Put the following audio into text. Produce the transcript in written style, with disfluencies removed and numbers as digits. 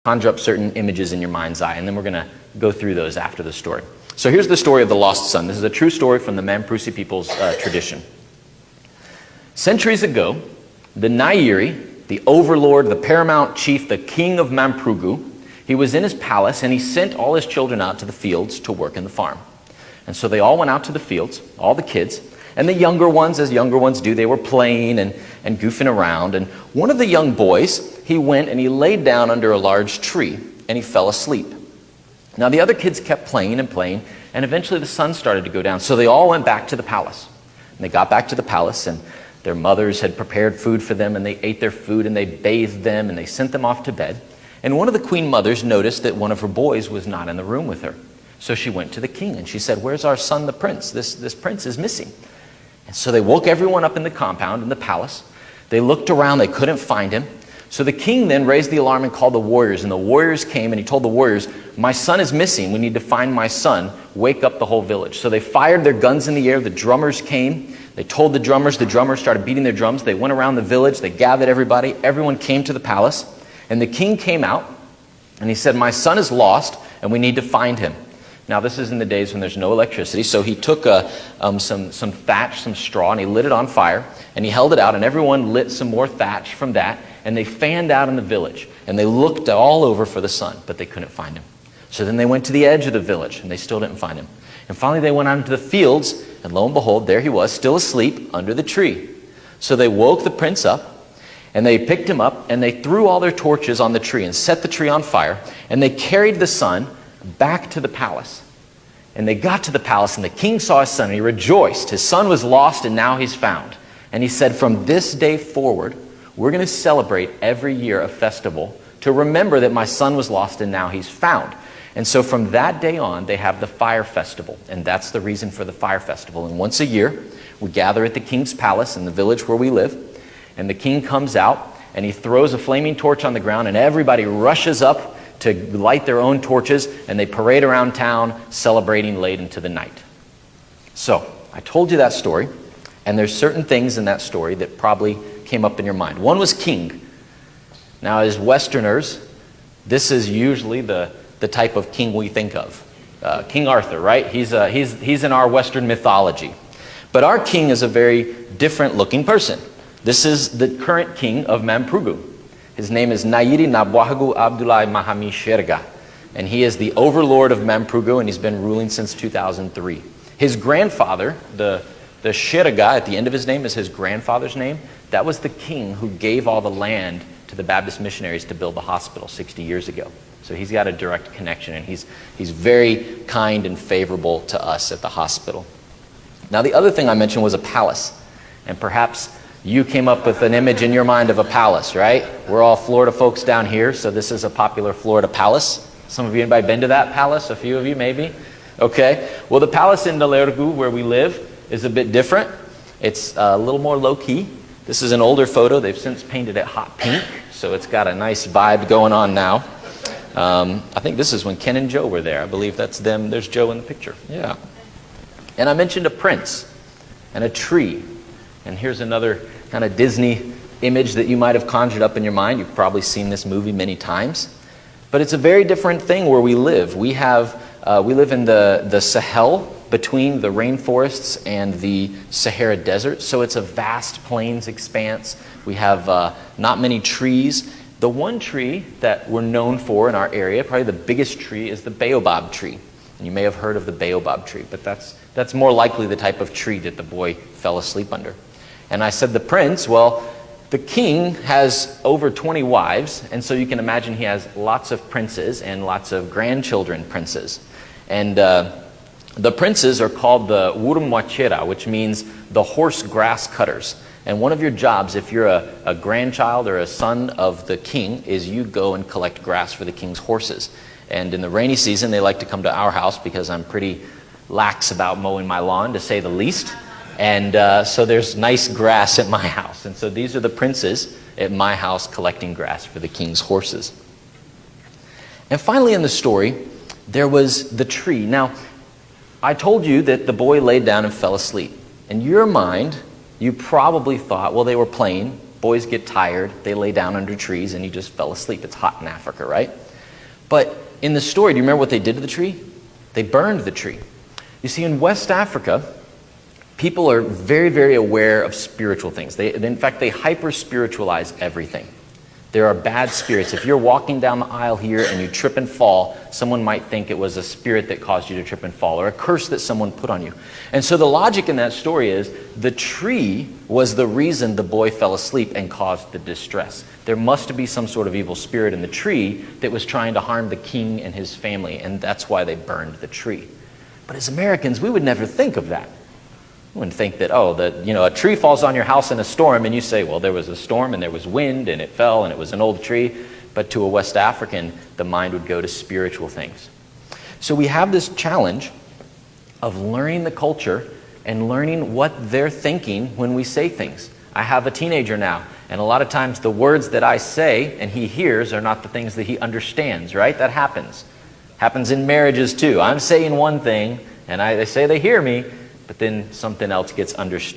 conjure up certain images in your mind's eye, and then we're going to go through those after the story. So here's the story of the lost son. This is a true story from the Mamprugu people's tradition. Centuries ago, the Nairi, the overlord, the paramount chief, the king of Mamprugu, he was in his palace and he sent all his children out to the fields to work in the farm. And so they all went out to the fields, all the kids, and the younger ones, as younger ones do, they were playing and goofing around. And one of the young boys, he went and he laid down under a large tree and he fell asleep. Now the other kids kept playing and playing, and eventually the sun started to go down. So they all went back to the palace. And they got back to the palace, and their mothers had prepared food for them, and they ate their food, and they bathed them, and they sent them off to bed. And one of the queen mothers noticed that one of her boys was not in the room with her. So she went to the king and she said, "Where's our son, the prince? This prince is missing." And so they woke everyone up in the compound, in the palace. They looked around, they couldn't find him. So the king then raised the alarm and called the warriors. And the warriors came and he told the warriors, "My son is missing. We need to find my son. Wake up the whole village." So they fired their guns in the air. The drummers came. They told the drummers started beating their drums. They went around the village. They gathered everybody. Everyone came to the palace. And the king came out and he said, "My son is lost and we need to find him." Now this is in the days when there's no electricity, so he took some thatch, some straw, and he lit it on fire, and he held it out, and everyone lit some more thatch from that, and they fanned out in the village, and they looked all over for the son, but they couldn't find him. So then they went to the edge of the village, and they still didn't find him. And finally they went out into the fields, and lo and behold, there he was, still asleep under the tree. So they woke the prince up, and they picked him up, and they threw all their torches on the tree and set the tree on fire, and they carried the son back to the palace. And they got to the palace, and the king saw his son, and he rejoiced. His son was lost, and now he's found. And he said, "From this day forward, we're going to celebrate every year a festival to remember that my son was lost, and now he's found." And so from that day on, they have the fire festival. And that's the reason for the fire festival. And once a year, we gather at the king's palace in the village where we live. And the king comes out, and he throws a flaming torch on the ground, and everybody rushes up to light their own torches, and they parade around town celebrating late into the night. So, I told you that story, and there's certain things in that story that probably came up in your mind. One was king. Now, as Westerners, this is usually the type of king we think of. King Arthur, right? He's in our Western mythology. But our king is a very different looking person. This is the current king of Mamprugu. His name is Nairi Nabwahagu Abdulai Mahami Sherga, and he is the overlord of Mamprugu, and he's been ruling since 2003. His grandfather, the Sherga at the end of his name is his grandfather's name. That was the king who gave all the land to the Baptist missionaries to build the hospital 60 years ago. So he's got a direct connection, and he's very kind and favorable to us at the hospital. Now the other thing I mentioned was a palace, and perhaps you came up with an image in your mind of a palace, right? We're all Florida folks down here, so this is a popular Florida palace. Some of you, anybody been to that palace? A few of you, maybe? Okay. Well, the palace in Dalergu, where we live, is a bit different. It's a little more low-key. This is an older photo. They've since painted it hot pink, so it's got a nice vibe going on now. I think this is when Ken and Joe were there. I believe that's them. There's Joe in the picture. Yeah. And I mentioned a prince and a tree. And here's another kind of Disney image that you might have conjured up in your mind. You've probably seen this movie many times. But it's a very different thing where we live. We live in the Sahel, between the rainforests and the Sahara Desert. So it's a vast plains expanse. We have not many trees. The one tree that we're known for in our area, probably the biggest tree, is the baobab tree. And you may have heard of the baobab tree, but that's more likely the type of tree that the boy fell asleep under. And I said the prince, well, the king has over 20 wives, and so you can imagine he has lots of princes and lots of grandchildren princes. And the princes are called the Wurumwachera, which means the horse grass cutters. And one of your jobs, if you're a grandchild or a son of the king, is you go and collect grass for the king's horses. And in the rainy season, they like to come to our house because I'm pretty lax about mowing my lawn, to say the least. And so there's nice grass at my house. And so these are the princes at my house collecting grass for the king's horses. And finally in the story, there was the tree. Now, I told you that the boy laid down and fell asleep. In your mind, you probably thought, well, they were playing. Boys get tired. They lay down under trees and he just fell asleep. It's hot in Africa, right? But in the story, do you remember what they did to the tree? They burned the tree. You see, in West Africa, people are very, very aware of spiritual things. In fact, they hyper-spiritualize everything. There are bad spirits. If you're walking down the aisle here and you trip and fall, someone might think it was a spirit that caused you to trip and fall, or a curse that someone put on you. And so the logic in that story is the tree was the reason the boy fell asleep and caused the distress. There must be some sort of evil spirit in the tree that was trying to harm the king and his family, and that's why they burned the tree. But as Americans, we would never think of that. You wouldn't think that, a tree falls on your house in a storm, and you say, well, there was a storm and there was wind and it fell and it was an old tree. But to a West African, the mind would go to spiritual things. So we have this challenge of learning the culture and learning what they're thinking when we say things. I have a teenager now, and a lot of times the words that I say and he hears are not the things that he understands, right? That happens. Happens in marriages too. I'm saying one thing, and they say they hear me, but then something else gets understood.